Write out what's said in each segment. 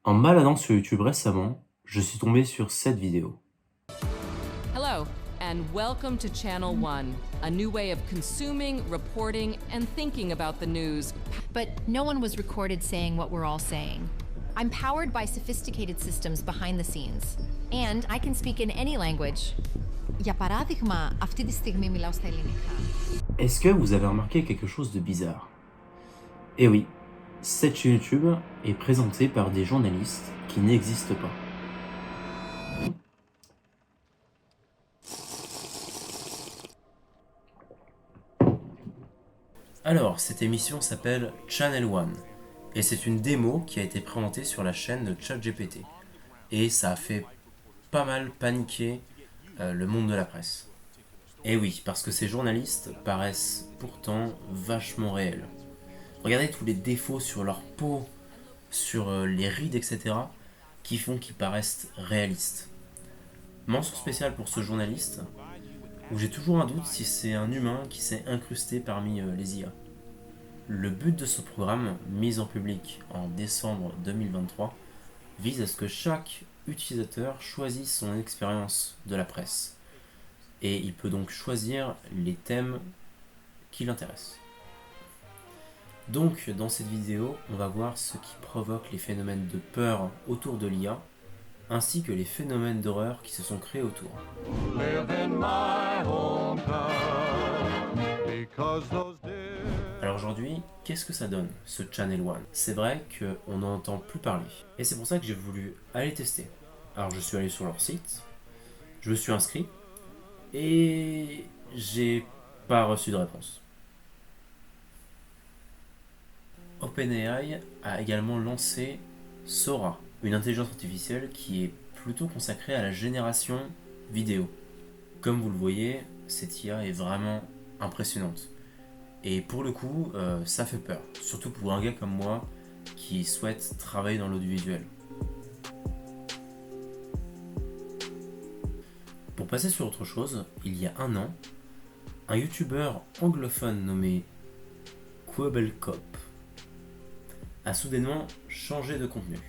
En me baladant sur YouTube récemment, je suis tombé sur cette vidéo. Hello, and welcome to Channel One, a new way of consuming, reporting, and thinking about the news. But no one was recorded saying what we're all saying. I'm powered by sophisticated systems behind the scenes. And I can speak in any language. Για παράδειγμα, αυτή τη στιγμή μιλάω στα ελληνικά. Est-ce que vous avez remarqué quelque chose de bizarre? Eh oui, cette chaîne YouTube est présentée par des journalistes qui n'existent pas. Alors, cette émission s'appelle Channel One, et c'est une démo qui a été présentée sur la chaîne de ChatGPT. Et ça a fait pas mal paniquer le monde de la presse. Et oui, parce que ces journalistes paraissent pourtant vachement réels. Regardez tous les défauts sur leur peau, sur les rides, etc., qui font qu'ils paraissent réalistes. Mention spéciale pour ce journaliste, où j'ai toujours un doute si c'est un humain qui s'est incrusté parmi les IA. Le but de ce programme, mis en public en décembre 2023, vise à ce que chaque utilisateur choisisse son expérience de la presse. Et il peut donc choisir les thèmes qui l'intéressent. Donc, dans cette vidéo, on va voir ce qui provoque les phénomènes de peur autour de l'IA, ainsi que les phénomènes d'horreur qui se sont créés autour. Alors aujourd'hui, qu'est-ce que ça donne, ce Channel One? C'est vrai qu'on n'en entend plus parler. Et c'est pour ça que j'ai voulu aller tester. Alors je suis allé sur leur site, je me suis inscrit, et j'ai pas reçu de réponse. OpenAI a également lancé Sora, une intelligence artificielle qui est plutôt consacrée à la génération vidéo. Comme vous le voyez, cette IA est vraiment impressionnante. Et pour le coup, ça fait peur, surtout pour un gars comme moi qui souhaite travailler dans l'audiovisuel. Pour passer sur autre chose, il y a un an, un youtubeur anglophone nommé Kwebbelkop a soudainement changé de contenu.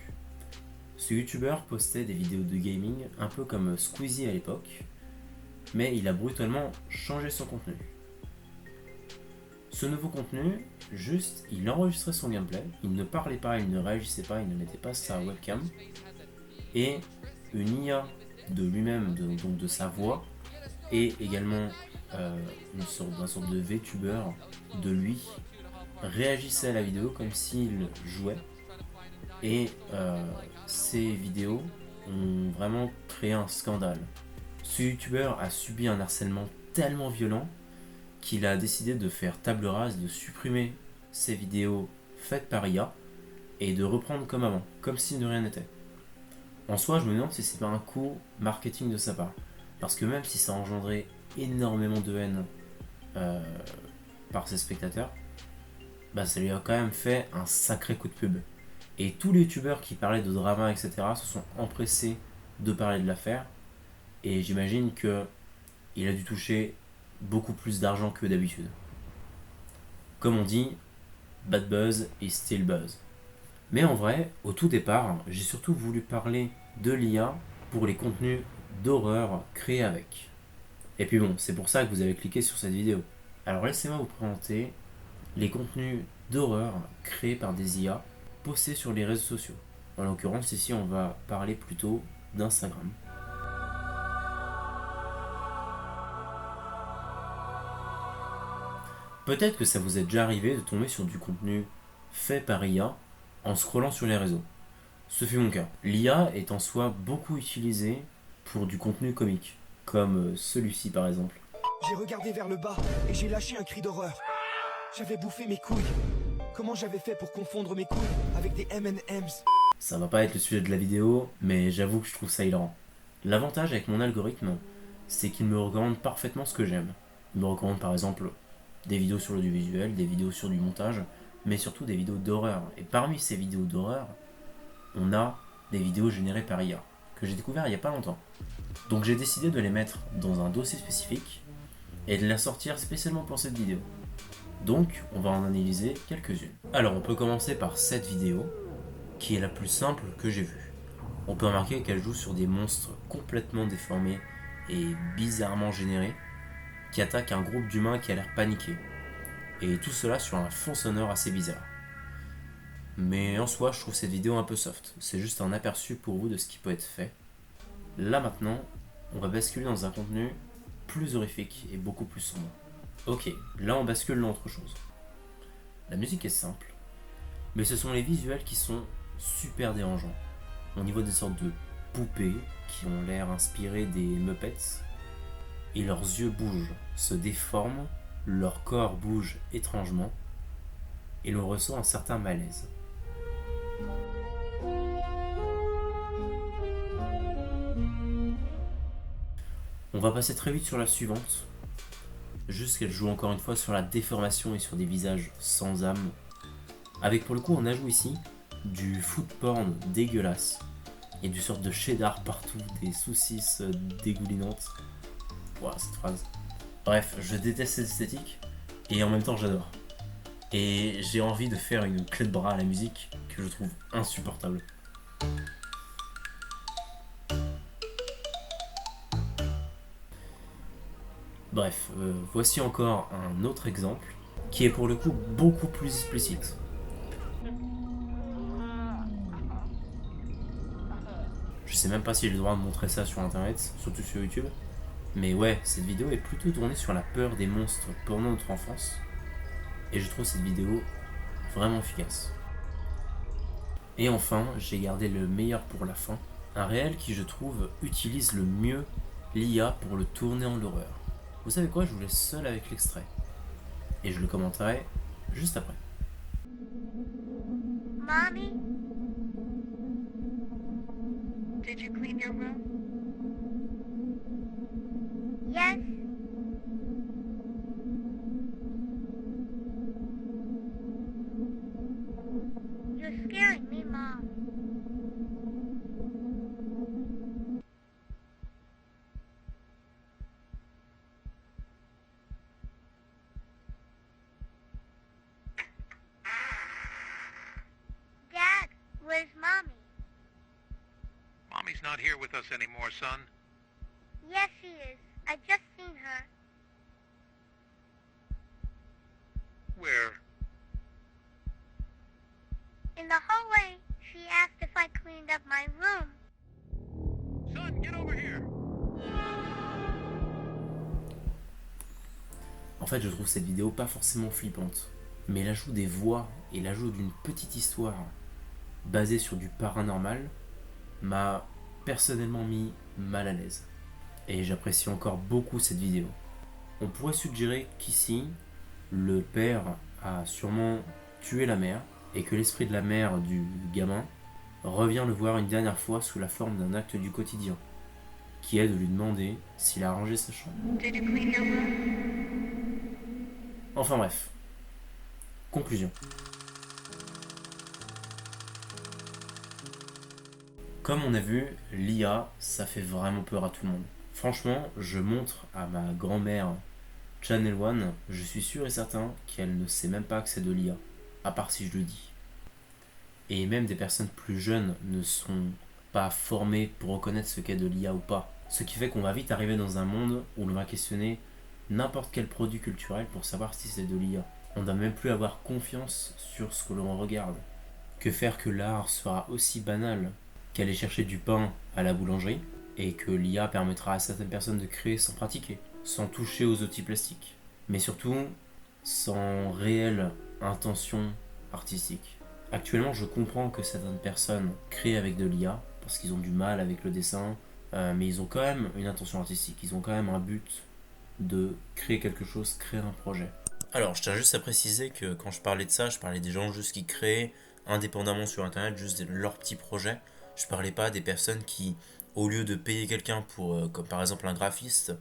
Ce youtubeur postait des vidéos de gaming un peu comme Squeezie à l'époque, mais il a brutalement changé son contenu. Ce nouveau contenu, juste, il enregistrait son gameplay, il ne parlait pas, il ne réagissait pas, il ne mettait pas sa webcam, et une IA de lui-même, donc de sa voix, et également une sorte de VTuber de lui, réagissait à la vidéo comme s'il jouait, et ces vidéos ont vraiment créé un scandale. Ce youtubeur a subi un harcèlement tellement violent qu'il a décidé de faire table rase, de supprimer ces vidéos faites par IA et de reprendre comme avant, comme si de rien n'était. En soi, je me demande si c'est pas un coup marketing de sa part, parce que même si ça a engendré énormément de haine par ses spectateurs, ça lui a quand même fait un sacré coup de pub. Et tous les youtubeurs qui parlaient de drama, etc., se sont empressés de parler de l'affaire, et j'imagine qu'il a dû toucher beaucoup plus d'argent que d'habitude. Comme on dit, bad buzz is still buzz. Mais en vrai, au tout départ, j'ai surtout voulu parler de l'IA pour les contenus d'horreur créés avec. Et puis bon, c'est pour ça que vous avez cliqué sur cette vidéo. Alors laissez-moi vous présenter les contenus d'horreur créés par des IA postés sur les réseaux sociaux. En l'occurrence, ici, on va parler plutôt d'Instagram. Peut-être que ça vous est déjà arrivé de tomber sur du contenu fait par IA en scrollant sur les réseaux. Ce fut mon cas. L'IA est en soi beaucoup utilisée pour du contenu comique, comme celui-ci par exemple. J'ai regardé vers le bas et j'ai lâché un cri d'horreur. J'avais bouffé mes couilles. Comment j'avais fait pour confondre mes couilles avec des M&M's? Ça va pas être le sujet de la vidéo, mais j'avoue que je trouve ça hilarant. L'avantage avec mon algorithme, c'est qu'il me recommande parfaitement ce que j'aime. Il me recommande par exemple des vidéos sur l'audiovisuel, des vidéos sur du montage, mais surtout des vidéos d'horreur. Et parmi ces vidéos d'horreur, on a des vidéos générées par IA, que j'ai découvert il y a pas longtemps. Donc j'ai décidé de les mettre dans un dossier spécifique et de la sortir spécialement pour cette vidéo. Donc on va en analyser quelques-unes. Alors on peut commencer par cette vidéo qui est la plus simple que j'ai vue. On peut remarquer qu'elle joue sur des monstres complètement déformés et bizarrement générés, qui attaquent un groupe d'humains qui a l'air paniqué. Et tout cela sur un fond sonore assez bizarre. Mais en soi, je trouve cette vidéo un peu soft. C'est juste un aperçu pour vous de ce qui peut être fait. Là maintenant, on va basculer dans un contenu plus horrifique et beaucoup plus sombre. Ok, là on bascule dans autre chose. La musique est simple, mais ce sont les visuels qui sont super dérangeants. On y voit des sortes de poupées qui ont l'air inspirées des Muppets, et leurs yeux bougent, se déforment, leur corps bouge étrangement, et l'on ressent un certain malaise. On va passer très vite sur la suivante, juste qu'elle joue encore une fois sur la déformation et sur des visages sans âme, avec pour le coup un ajout ici du food porn dégueulasse, et du sorte de cheddar partout, des saucisses dégoulinantes. Ouah, cette phrase. Bref, je déteste cette esthétique, et en même temps j'adore. Et j'ai envie de faire une clé de bras à la musique que je trouve insupportable. Bref, voici encore un autre exemple qui est pour le coup beaucoup plus explicite. Je sais même pas si j'ai le droit de montrer ça sur internet, surtout sur YouTube. Mais ouais, cette vidéo est plutôt tournée sur la peur des monstres pendant notre enfance. Et je trouve cette vidéo vraiment efficace. Et enfin, j'ai gardé le meilleur pour la fin. Un réel qui, je trouve, utilise le mieux l'IA pour le tourner en horreur. Vous savez quoi, je vous laisse seul avec l'extrait. Et je le commenterai juste après. Mommy? Did you clean your room? Yes. You're scaring me, Mom. Dad, where's Mommy? Mommy's not here with us anymore, son. Yes, she is. I just seen her. Where? In the hallway, she asked if I cleaned up my room. Son, get over here! En fait, je trouve cette vidéo pas forcément flippante, mais l'ajout des voix et l'ajout d'une petite histoire basée sur du paranormal m'a personnellement mis mal à l'aise. Et j'apprécie encore beaucoup cette vidéo. On pourrait suggérer qu'ici, le père a sûrement tué la mère et que l'esprit de la mère du gamin revient le voir une dernière fois sous la forme d'un acte du quotidien, qui est de lui demander s'il a rangé sa chambre. Did you clean your room? Enfin bref. Conclusion. Comme on a vu, l'IA, ça fait vraiment peur à tout le monde. Franchement, je montre à ma grand-mère Channel One, je suis sûr et certain qu'elle ne sait même pas que c'est de l'IA, à part si je le dis. Et même des personnes plus jeunes ne sont pas formées pour reconnaître ce qu'est de l'IA ou pas. Ce qui fait qu'on va vite arriver dans un monde où l'on va questionner n'importe quel produit culturel pour savoir si c'est de l'IA. On ne doit même plus avoir confiance sur ce que l'on regarde. Que faire que l'art sera aussi banal qu'aller chercher du pain à la boulangerie et que l'IA permettra à certaines personnes de créer sans pratiquer, sans toucher aux outils plastiques, mais surtout sans réelle intention artistique. Actuellement, je comprends que certaines personnes créent avec de l'IA parce qu'ils ont du mal avec le dessin, mais ils ont quand même une intention artistique, ils ont quand même un but de créer quelque chose, créer un projet. Alors, je tiens juste à préciser que quand je parlais de ça, je parlais des gens juste qui créent indépendamment sur internet juste leur petit projet. Je parlais pas des personnes qui, au lieu de payer quelqu'un pour, comme par exemple un graphiste,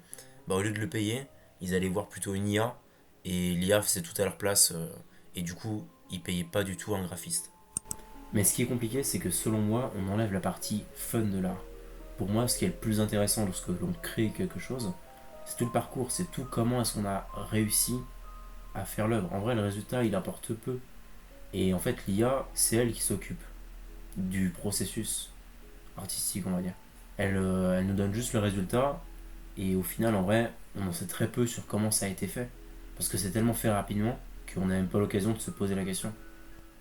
au lieu de le payer, ils allaient voir plutôt une IA et l'IA faisait tout à leur place et du coup, ils payaient pas du tout un graphiste. Mais ce qui est compliqué, c'est que selon moi, on enlève la partie fun de l'art. Pour moi, ce qui est le plus intéressant lorsque l'on crée quelque chose, c'est tout le parcours, c'est tout comment est-ce qu'on a réussi à faire l'œuvre. En vrai, le résultat, il apporte peu. Et en fait, l'IA, c'est elle qui s'occupe du processus artistique, on va dire. Elle nous donne juste le résultat, et au final, en vrai, on en sait très peu sur comment ça a été fait, parce que c'est tellement fait rapidement qu'on n'a même pas l'occasion de se poser la question.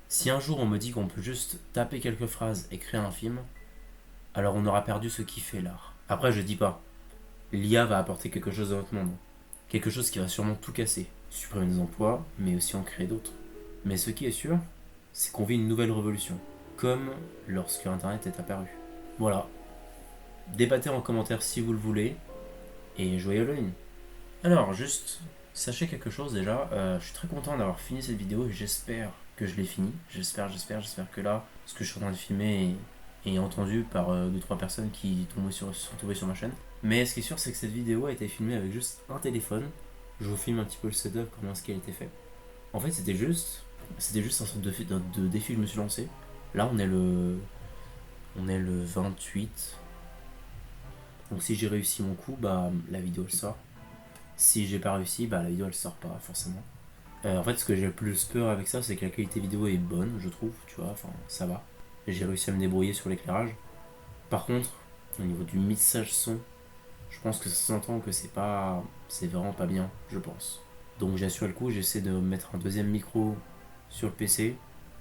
Si un jour on me dit qu'on peut juste taper quelques phrases et créer un film, alors on aura perdu ce qui fait l'art. Après, je dis pas, l'IA va apporter quelque chose dans notre monde, quelque chose qui va sûrement tout casser, supprimer des emplois, mais aussi en créer d'autres. Mais ce qui est sûr, c'est qu'on vit une nouvelle révolution, comme lorsque Internet est apparu. Voilà. Débattez en commentaire si vous le voulez, et joyeux Halloween. Alors, juste, sachez quelque chose déjà, je suis très content d'avoir fini cette vidéo et j'espère que je l'ai fini. J'espère que là, ce que je suis en train de filmer est entendu par 2-3 personnes qui sont tombées sur ma chaîne. Mais ce qui est sûr, c'est que cette vidéo a été filmée avec juste un téléphone. Je vous filme un petit peu le setup, comment est-ce qu'elle a été fait. En fait, c'était juste un sorte de défi que je me suis lancé. Là, on est le 28. Donc si j'ai réussi mon coup, bah la vidéo elle sort. Si j'ai pas réussi, bah la vidéo elle sort pas forcément. En fait, ce que j'ai le plus peur avec ça, c'est que la qualité vidéo est bonne, je trouve, tu vois, enfin ça va. J'ai réussi à me débrouiller sur l'éclairage. Par contre, au niveau du mixage son, je pense que ça s'entend que c'est vraiment pas bien, je pense. Donc j'ai assuré le coup, j'essaie de mettre un deuxième micro sur le PC.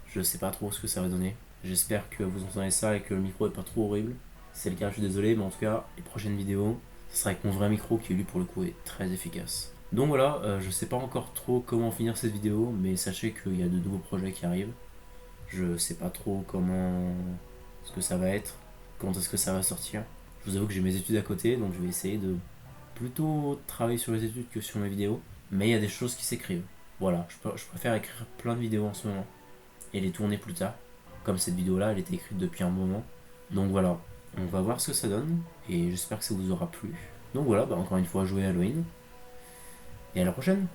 Je sais pas trop ce que ça va donner. J'espère que vous entendez ça et que le micro est pas trop horrible. Si c'est le cas, je suis désolé, mais en tout cas, les prochaines vidéos, ce sera avec mon vrai micro qui, lui, pour le coup, est très efficace. Donc voilà, je sais pas encore trop comment finir cette vidéo, mais sachez qu'il y a de nouveaux projets qui arrivent. Je sais pas trop ce que ça va être, quand est-ce que ça va sortir. Je vous avoue que j'ai mes études à côté, donc je vais essayer de plutôt travailler sur les études que sur mes vidéos. Mais il y a des choses qui s'écrivent. Voilà, je préfère écrire plein de vidéos en ce moment et les tourner plus tard. Comme cette vidéo-là, elle était écrite depuis un moment. Donc voilà, on va voir ce que ça donne et j'espère que ça vous aura plu. Donc voilà, encore une fois, jouez Halloween et à la prochaine.